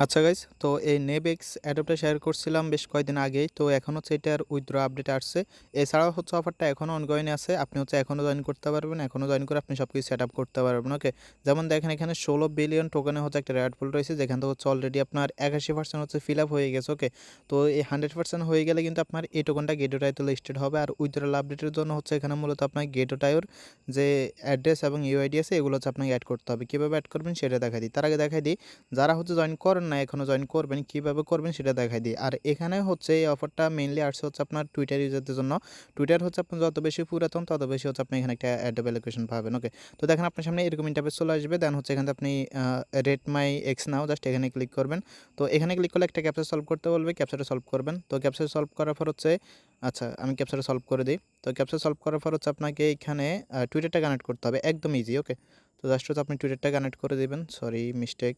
আচ্ছা গাইস, তো এই নেবেক্স অ্যাডপটা শেয়ার করছিলাম বেশ কয়েকদিন আগেই। তো এখন হচ্ছে এটার উইথড্র আপডেট আসছে। এছাড়াও হচ্ছে অফারটা এখনও অনগোয়িং আছে। আপনি হচ্ছে এখনও জয়েন করতে পারবেন। এখনও জয়েন করে আপনি সব কিছু সেট আপ করতে পারবেন। ওকে, যেমন দেখেন এখানে 16 বিলিয়ন টোকেনে হচ্ছে একটা রেয়ার পুল রয়েছে, যেখান থেকে হচ্ছে অলরেডি আপনার 81% হচ্ছে ফিল আপ হয়ে গেছে। ওকে, তো এই 100% হয়ে গেলে কিন্তু আপনার এই টোকেনটা গেটোটাইতে লিস্টেড হবে। আর উইথড্রল আপডেটের জন্য হচ্ছে এখানে মূলত আপনার গেটোটাইর যে অ্যাড্রেস এবং ইউআইডি আছে এগুলো হচ্ছে আপনাকে অ্যাড করতে হবে। কীভাবে অ্যাড করবেন সেটা দেখাই দিই। তার আগে দেখাই দিই যারা হচ্ছে জয়েন করেন না এখনও জয়েন করবেন, কীভাবে করবেন সেটা দেখাই দিই। আর এখানে হচ্ছে এই অফারটা মেইনলি আসছে হচ্ছে আপনার টুইটার ইউজারদের জন্য। টুইটার হচ্ছে আপনার যত বেশি পুরাতন তত বেশি হচ্ছে আপনি এখানে একটা অ্যাডোব অ্যালোকেশন পাবেন। ওকে, তো দেখেন আপনার সামনে এরকম ইন্টারফেস চলে আসবে। দেন হচ্ছে এখানে আপনি রেট মাই এক্স নাও জাস্ট এখানে ক্লিক করবেন। তো এখানে ক্লিক করলে একটা ক্যাপচা সলভ করতে বলবে, ক্যাপচাটা সলভ করবেন। তো ক্যাপচা সলভ করার পর হচ্ছে আচ্ছা আমি ক্যাপচাটা সলভ করে দিই। তো ক্যাপচা সলভ করার পর হচ্ছে আপনাকে এখানে টুইটারটা কানেক্ট করতে হবে, একদম ইজি। ওকে, তো জাস্ট হচ্ছে আপনি টুইটারটা কানেক্ট করে দেবেন। Sorry mistake.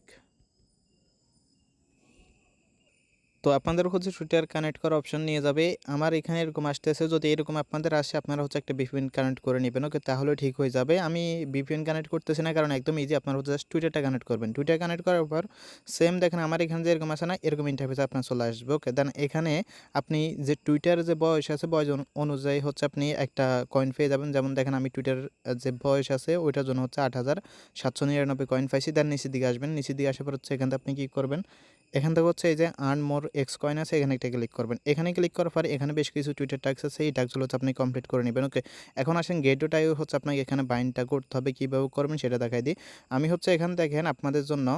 তো আপনাদের হচ্ছে টুইটার কানেক্ট করার অপশন নিয়ে যাবে। আমার এখানে এরকম আসতেছে, যদি এরকম আপনাদের আসে আপনারা হচ্ছে একটা ভিপিএন কানেক্ট করে নেবেন। ওকে, তাহলে ঠিক হয়ে যাবে। আমি ভিপিএন কানেক্ট করতেছি না, কারণ একদম ইজি। আপনারা হচ্ছে জাস্ট টুইটারটা কানেক্ট করবেন। টুইটার কানেক্ট করার পর সেম দেখেন আমার এখানে যে এরকম আসে না, এরকম ইন্টারফেস আপনার চলে আসবে। ওকে, দেন এখানে আপনি যে টুইটার যে বয়স আছে বয়স অনুযায়ী হচ্ছে আপনি একটা কয়েন পেয়ে যাবেন। যেমন দেখেন আমি টুইটার যে বয়স আছে ওইটার জন্য হচ্ছে 8,799 কয়েন পাইছি। দেন নিচের দিকে আসবেন। নিচের দিকে আসার পর হচ্ছে এখান থেকে আপনি কী করবেন, এখান থেকে হচ্ছে এই যে আর্ন মোর এক্স কয়েন আছে, এখানে একটা ক্লিক করবেন। এখানে ক্লিক করার পর এখানে বেশ কিছু টুইটার ট্যাক্স আছে, এই ট্যাক্সগুলো হচ্ছে আপনি কমপ্লিট করে নেবেন। ওকে, এখন আসেন গেটোটাই হচ্ছে আপনাকে এখানে বাইন্ডটা করতে হবে, কীভাবে করবেন সেটা দেখাই দিই। আমি হচ্ছে এখান দেখেন আপনাদের জন্য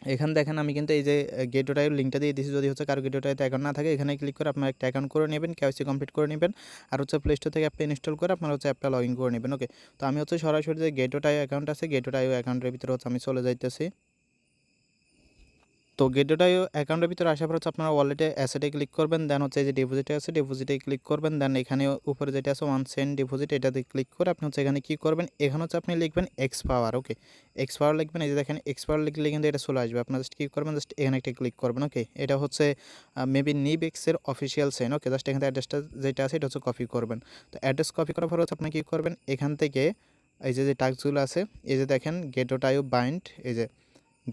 এখান দেখেন আমি কিন্তু এই যে গেটোটাইয়ের লিঙ্কটা দিয়ে দিয়েছি। যদি হচ্ছে কারো গেটোটাইতে অ্যাকাউন্ট না থাকে এখানে ক্লিক করে আপনার একটা অ্যাকাউন্ট করে নেবেন, কেওয়াইসি কমপ্লিট করে নেবেন। আর হচ্ছে প্লে স্টোর থেকে অ্যাপটা ইনস্টল করে আপনার হচ্ছে অ্যাপটা লগ ইন করে নেবেন। ওকে, তো আমি হচ্ছে সরাসরি যে গেটোটাই অ্যাকাউন্ট আছে গেটোটাই অ্যাকাউন্টের ভিতরে হচ্ছে আমি চলে যাইতেছি। তো গেটোটাই অ্যাকাউন্টের ভিতরে আসার পর হচ্ছে আপনারা ওয়ালেটে অ্যাসেটে ক্লিক করবেন। দেন হচ্ছে যে ডিপোজিটে আছে ডিপোজিটে ক্লিক করবেন। দেন এখানে উপরে যেটা আছে 1 সেন্ট ডিপোজিট এটাতে ক্লিক করে আপনি হচ্ছে এখানে কী করবেন, এখানে হচ্ছে আপনি লিখবেন এক্স পাওয়ার। ওকে, এক্স পাওয়ার লিখবেন। এই যে দেখেন এক্স পাওয়ার লিখলে কিন্তু এটা চলে আসবে। আপনারা জাস্ট কী করবেন, জাস্ট এখানে একটা ক্লিক করবেন। ওকে, এটা হচ্ছে মেবি নিবেক্সের অফিসিয়াল সেন। ওকে, জাস্ট এখানে অ্যাড্রেসটা যেটা আছে এটা হচ্ছে কপি করবেন। তো অ্যাড্রেস কপি করার পর হচ্ছে আপনি কী করবেন, এখান থেকে এই যে টাস্কগুলো আছে এই যে দেখেন গেটোটাইও বাইন্ড, এই যে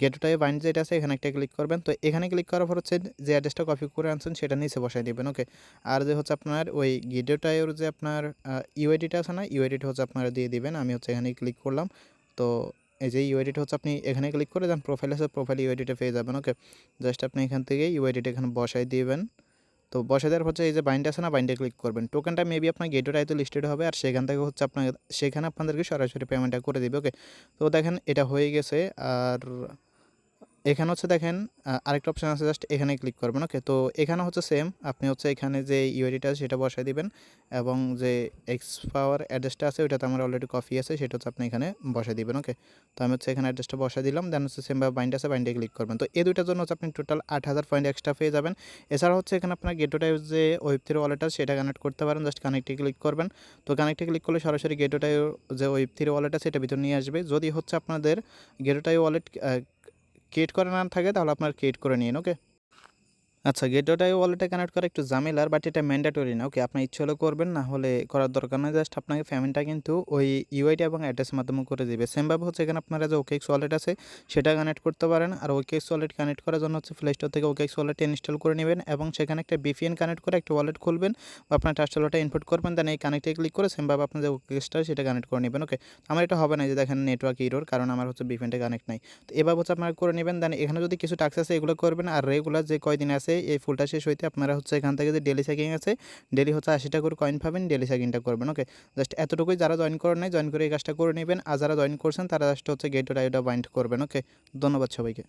গেটোটাই বাইন্ড যেটা আছে এখানে একটা ক্লিক করবেন। তো এখানে ক্লিক করার পর হচ্ছে যে অ্যাড্রেসটা কপি করে আনছেন সেটা নিচে বসাই দেবেন। ওকে, আর যে হচ্ছে আপনার ওই গেটোটাইয়ের যে আপনার ইউআইডিটা আছে না, ইউআইডিটা হচ্ছে আপনারা দিয়ে দিবেন। আমি হচ্ছে এখানে ক্লিক করলাম। তো এই যে ইউআইডিটা হচ্ছে আপনি এখানে ক্লিক করে দেন প্রোফাইল আছে প্রোফাইল ইউআইডিটা পেয়ে যাবেন। ওকে, জাস্ট আপনি এখান থেকে ইউআইডিটা এখানে বসাই দিবেন। তো বসে দেওয়ার হচ্ছে এই যে বাইন্ড আছে না, বাইন্ডে ক্লিক করবেন। টোকেনটা মেবি আপনার গেটোটাইতে লিস্টেড হবে, আর সেখান থেকে হচ্ছে সেখানে আপনাদেরকে সরাসরি পেমেন্টটা করে দিবে। ওকে, তো দেখেন এটা হয়ে গেছে। আর এখানে হচ্ছে দেখেন আরেকটা অপশান আছে, জাস্ট এখানে ক্লিক করবেন। ওকে, তো এখানে হচ্ছে সেম আপনি হচ্ছে এখানে যে ইউআইডিটা আছে সেটা বসাই দিবেন, এবং যে এক্স পাওয়ার অ্যাড্রেসটা আছে ওইটাতে আমার অলরেডি কপি আছে সেটা হচ্ছে আপনি এখানে বসাই দিবেন। ওকে, তো আমি হচ্ছে এখানে অ্যাড্রেসটা বসাই দিলাম। দেন হচ্ছে সেমভাবে বাইন্ড আছে বাইন্ডে ক্লিক করবেন। তো এই দুইটার জন্য হচ্ছে আপনি টোটাল 8,000 পয়েন্ট এক্সট্রা পেয়ে যাবেন। এছাড়া হচ্ছে এখানে আপনার গেটোটাই যে ওয়েব3 ওয়ালেট আছে সেটা কানেক্ট করতে পারেন, জাস্ট কানেক্টে ক্লিক করবেন। তো কানেক্টে ক্লিক করলে সরাসরি গেটোটাই যে ওয়েব3 ওয়ালেট আছে সেটা ভিতর নিয়ে আসবে। যদি হচ্ছে আপনাদের গেটোটাই ওয়ালেট ক্রিয়েট করা না থাকে তাহলে আপনার ক্রিয়েট করে নিন। ওকে, আচ্ছা গেটওয়েটাই ওয়ালেটে কানেক্ট করা একটু ঝামেলার, বাট এটা ম্যান্ডেটরি না। ওকে, আপনার ইচ্ছে হলে করবেন, না হলে করার দরকার নেই। জাস্ট আপনাকে পেমেন্টটা কিন্তু ওই ইউআইডি এবং অ্যাড্রেসের মাধ্যমে করে দেবে। সেমভাবে হচ্ছে এখানে আপনারা যে ওকেএক্স ওয়ালেট আছে সেটা কানেক্ট করতে পারেন। আর ওকেএক্স ওয়ালেট কানেক্ট করার জন্য হচ্ছে প্লে স্টোর থেকে ওকেএক্স ওয়ালেট ইনস্টল করে নেবেন, এবং সেখানে একটা ভিপিএন কানেক্ট করে একটা ওয়ালেট খুলবেন বা আপনার ট্রাস্ট ওয়ালেটটা ইনপুট করবেন। দেন এই কানেক্টে ক্লিক করে সেমভাবে আপনার যে ওকেএক্সটা সেটা কানেক্ট করে নেবেন। ওকে, আমার এটা হবে না, যে দেখেন নেটওয়ার্ক ইরোর, কারণ আমার হচ্ছে ভিপিএনটা কানেক্ট নাই। তো এভাবে হচ্ছে আপনারা করে নেবেন। দেন এখানে যদি কিছু টাস্ক আছে এগুলো করবেন, আর রেগুলার যে কয়দিন আছে এই ফুলটা শেষ হইতে আপনারা হচ্ছে এখান থেকে যে ডেলি চেকিং আছে ডেলি হচ্ছে 80টা করে কয়েন পাবেন, ডেলি চেকিংটা করবেন। ওকে, জাস্ট এতটুকুই। যারা জয়েন করেন নাই জয়েন করে এই কাজটা করে নেবেন, আর যারা জয়েন করছেন তারা জাস্ট হচ্ছে গেট ডট আইওটা বাইন্ড করবেন। ওকে, ধন্যবাদ সবাইকে।